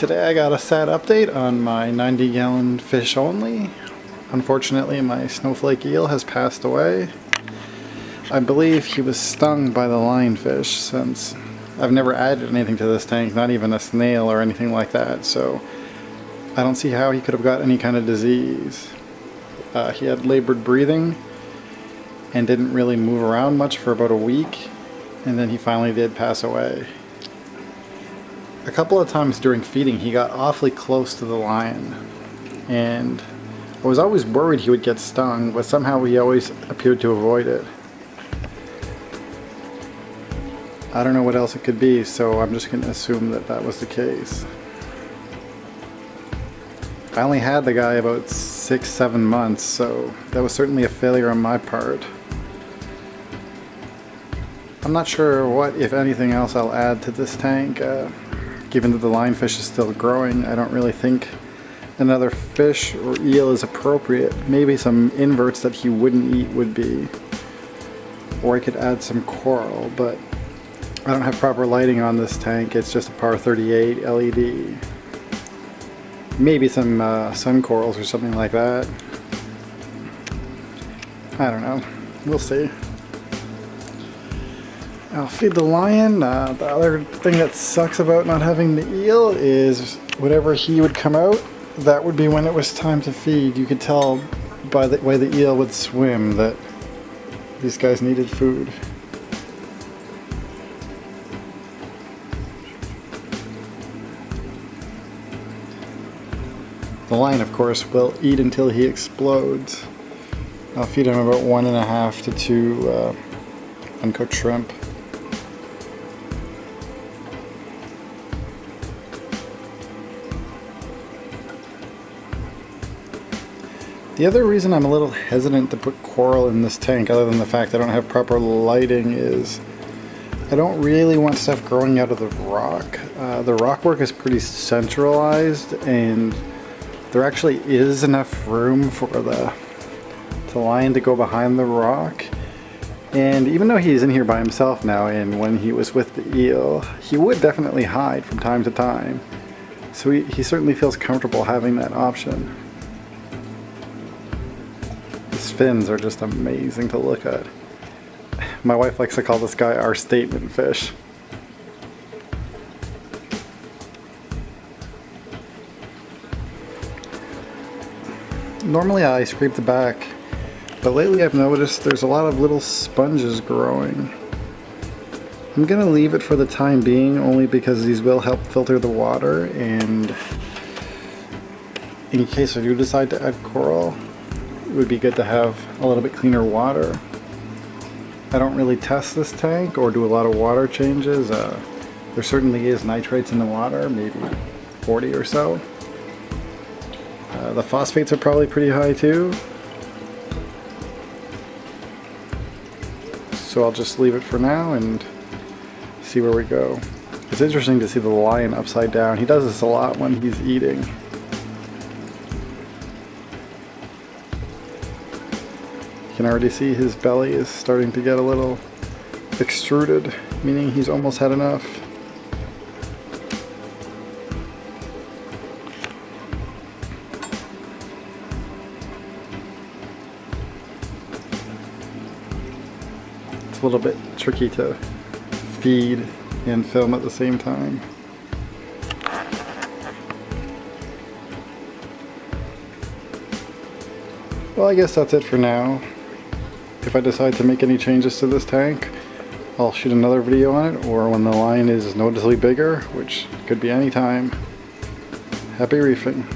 Today I got a sad update on my 90-gallon fish only. Unfortunately, my snowflake eel has passed away. I believe he was stung by the lionfish, since I've never added anything to this tank, not even a snail or anything like that, so I don't see how he could have got any kind of disease. He had labored breathing and didn't really move around much for about a week, and then he finally did pass away. A couple of times during feeding he got awfully close to the lion, and I was always worried he would get stung, but somehow he always appeared to avoid it. I don't know what else it could be, so I'm just going to assume that that was the case. I only had the guy about 6-7 months, so that was certainly a failure on my part. I'm not sure what, if anything else, I'll add to this tank. Given that the lionfish is still growing, I don't really think another fish or eel is appropriate. Maybe some inverts that he wouldn't eat would be. Or I could add some coral, but I don't have proper lighting on this tank. It's just a par 38 LED. Maybe some sun corals or something like that. I don't know. We'll see. I'll feed the lion. The other thing that sucks about not having the eel is whenever he would come out, that would be when it was time to feed. You could tell by the way the eel would swim that these guys needed food. The lion, of course, will eat until he explodes. I'll feed him about 1.5 to 2 uncooked shrimp. The other reason I'm a little hesitant to put coral in this tank, other than the fact I don't have proper lighting, is I don't really want stuff growing out of the rock. The rock work is pretty centralized, and there actually is enough room for the lion to go behind the rock. And even though he's in here by himself now, and when he was with the eel, he would definitely hide from time to time. So he certainly feels comfortable having that option. His fins are just amazing to look at. My wife likes to call this guy our statement fish. Normally I scrape the back, but lately I've noticed there's a lot of little sponges growing. I'm gonna leave it for the time being, only because these will help filter the water, and in case I do decide to add coral, it would be good to have a little bit cleaner water. I don't really test this tank or do a lot of water changes. There certainly is nitrates in the water, maybe 40 or so. The phosphates are probably pretty high too. So I'll just leave it for now and see where we go. It's interesting to see the lion upside down. He does this a lot when he's eating. You can already see his belly is starting to get a little extruded, meaning he's almost had enough. It's a little bit tricky to feed and film at the same time. Well, I guess that's it for now. If I decide to make any changes to this tank, I'll shoot another video on it, or when the lion is noticeably bigger, which could be any time. Happy reefing.